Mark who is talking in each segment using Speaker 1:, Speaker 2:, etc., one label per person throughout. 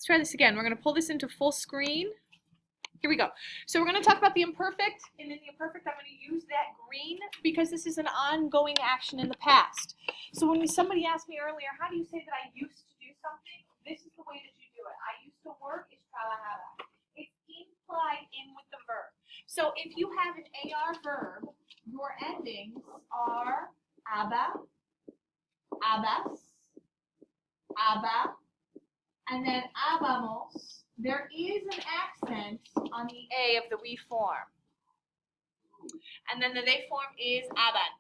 Speaker 1: try this again. We're going to pull this into full screen. Here we go. So we're going to talk about the imperfect, and in the imperfect I'm going to use that green because this is an ongoing action in the past. So when somebody asked me earlier, how do you say that I used to do something? This is the way that you do it. I used to work is trabajaba. It's implied in with the verb. So if you have an AR verb, your endings are aba, abas, aba, and then abamos. There is an accent on the A of the we form. And then the they form is aban.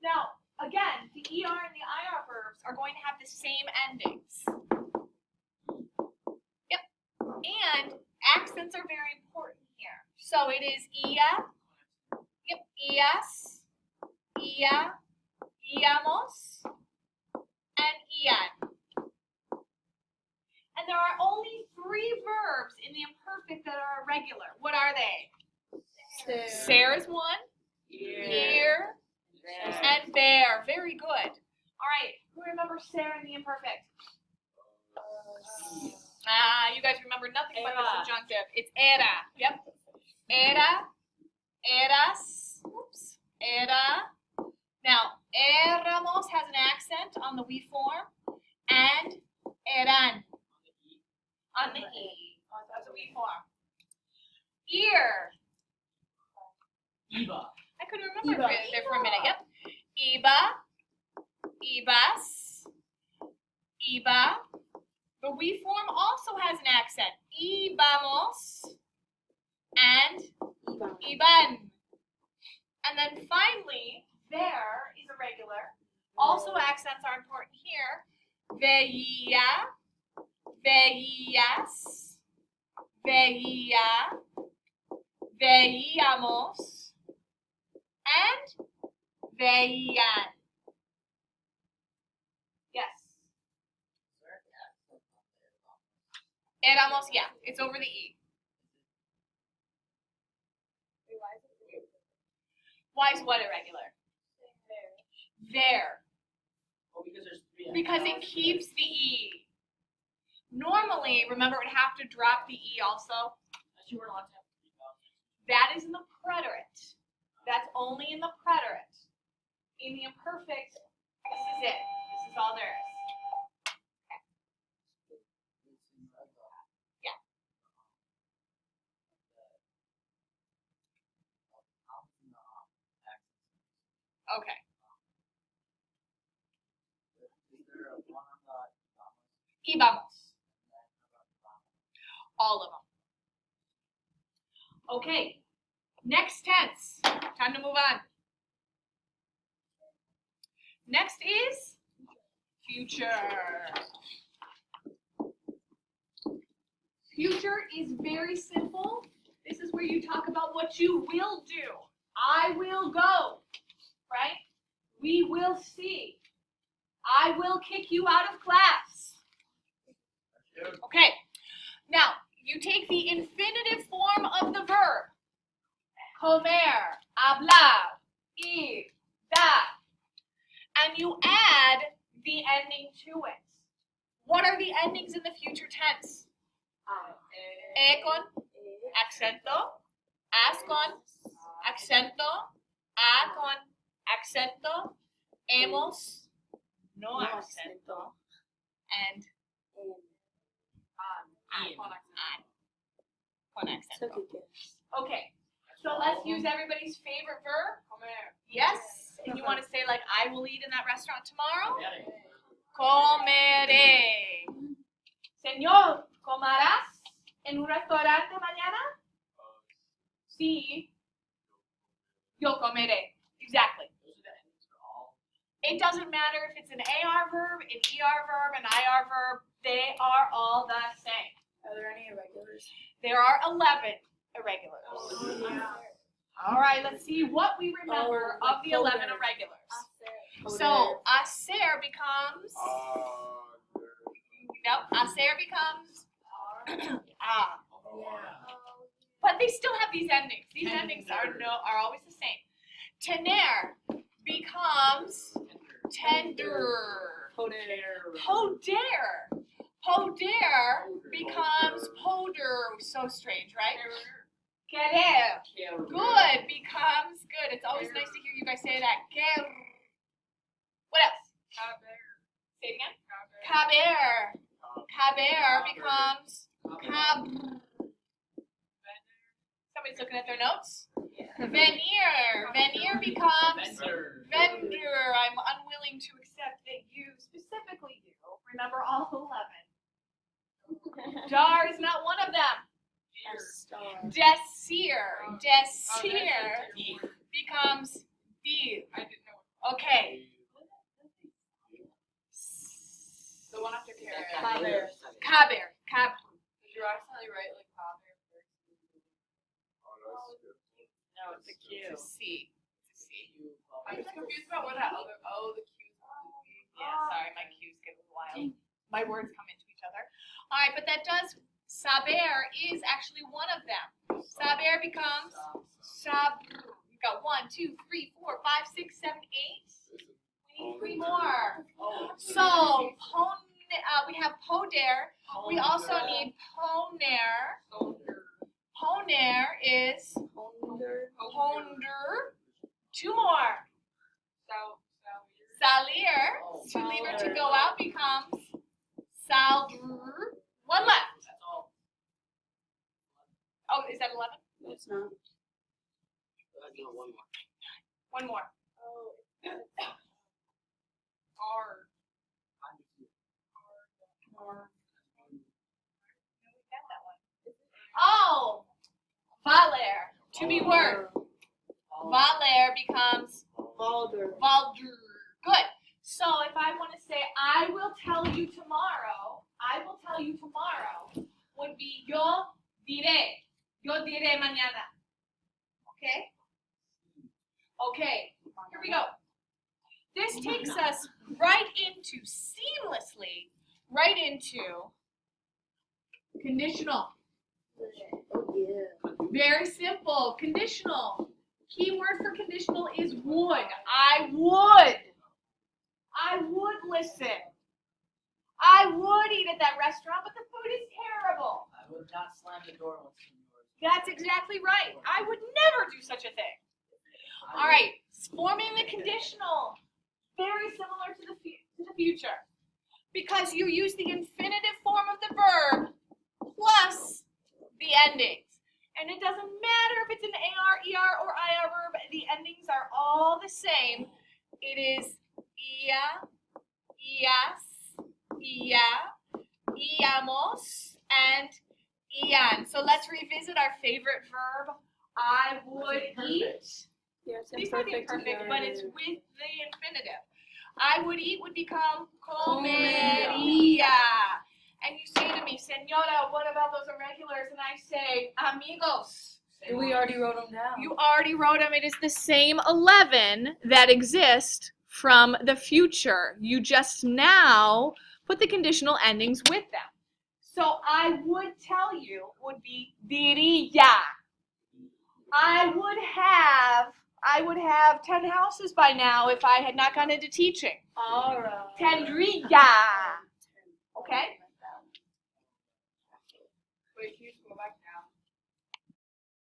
Speaker 1: Now, again, the ER and the IR verbs are going to have the same endings. Yep. And accents are very important here. So it is ia, yep, ias, ia, iamos, and ian. And there are only 3 verbs in the imperfect that are irregular. What are they? Ser is one, hear, and bear. Very good. All right, who remembers ser in the imperfect? You guys remember nothing but the subjunctive. It's era. Yep. Era, eras, oops, era. Now, éramos has an accent on the we form, and eran on the e. That's a we form. Ear.
Speaker 2: Iba.
Speaker 1: I couldn't remember there for a minute. Yep. Iba, ibas, iba. The we form also has an accent. Ibamos and iban. And then finally, there is irregular. Also accents are important here. Veía, veías, veía, veíamos, and veían. Yes. Éramos, yeah, it's over the E. Why is what irregular? There.
Speaker 2: Oh, because there's 3.
Speaker 1: Because it keeps the E. Normally, remember, it would have to drop the E also.
Speaker 2: You weren't allowed to have 3 vowels.
Speaker 1: That is in the preterite. That's only in the preterite. In the imperfect, this is it. This is all there is. Yeah. Okay. Íbamos. All of them. Okay. Next tense. Time to move on. Next is future. Future is very simple. This is where you talk about what you will do. I will go, right? We will see. I will kick you out of class. Okay. Now, you take the infinitive form of the verb. Comer, hablar, ir, dar. And you add the ending to it. What are the endings in the future tense? E con accento, as con accento, a con accento, hemos, no accento, and con accento. Okay, so let's use everybody's favorite verb. Yes, and you want to say like, I will eat in that restaurant tomorrow? Comeré. Señor, ¿comerás en un restaurante mañana? Sí. Yo comeré. Exactly. It doesn't matter if it's an AR verb, an ER verb, an IR verb. They are all the same.
Speaker 3: Are there any irregulars?
Speaker 1: There are 11 irregulars. All right, let's see what we remember of the 11 irregulars. So, hacer becomes, nope, hacer becomes, but they still have these endings. These endings are always the same. Tener becomes tender. Poder. Poder becomes poder. So strange, right? Querer. Good becomes good. It's always nice to hear you guys say that. Querer. What else? Say it again. Caber. Caber becomes cab. Somebody's looking at their notes. Venir. Venir becomes vendor. I'm unwilling to accept that you, specifically you, remember all 11. Dar is not one of them. Desir. Desir becomes dir. Okay.
Speaker 2: The one after Karen.
Speaker 1: Caber. Caber. Cab.
Speaker 2: Did you accidentally write like Caber first? No, it's a Q.
Speaker 1: To see. To see.
Speaker 2: I'm just confused about what that other. Oh, the Q's.
Speaker 1: Yeah, sorry, my cues get wild. My words come into each other. All right, but that does. Saber is actually one of them. Saber becomes saber. You've got 1, 2, 3, 4, 5, 6, 7, 8. We need 3 more. So we have poder. We also need poner. Poner is ponder. 2 more. Salir, to leave or to go out, becomes saldur. 1 left. Oh, is that 11?
Speaker 3: It's not.
Speaker 1: One more.
Speaker 2: R.
Speaker 1: Oh, valer, to be word. Valer becomes
Speaker 3: Valder.
Speaker 1: valdur. Good. So if I want to say, I will tell you tomorrow, would be yo diré. Yo diré mañana. Okay? Okay, here we go. This takes us seamlessly, right into conditional.
Speaker 3: Oh yeah.
Speaker 1: Very simple. Conditional. Key word for conditional is would. I would listen. I would eat at that restaurant, but the food is terrible.
Speaker 2: I would not slam the door once in yours.
Speaker 1: That's exactly right. I would never do such a thing. All right, forming the conditional, very similar to the future, because you use the infinitive form of the verb plus the endings. And it doesn't matter if it's an AR, ER, or IR verb, the endings are all the same. It is ia, ias, ia, iamos, and ian. So let's revisit our favorite verb, I would eat.
Speaker 3: Yes,
Speaker 1: These are the imperfect, but it's with the infinitive. I would eat would become comería. And you say to me, Señora, what about those irregulars? And I say, amigos.
Speaker 3: We already wrote them down.
Speaker 1: You already wrote them. It is the same 11 that exist from the future. You just now put the conditional endings with them. So I would tell you would be diría. I would have 10 houses by now if I had not gone into teaching.
Speaker 3: All right.
Speaker 1: Tendría. Okay?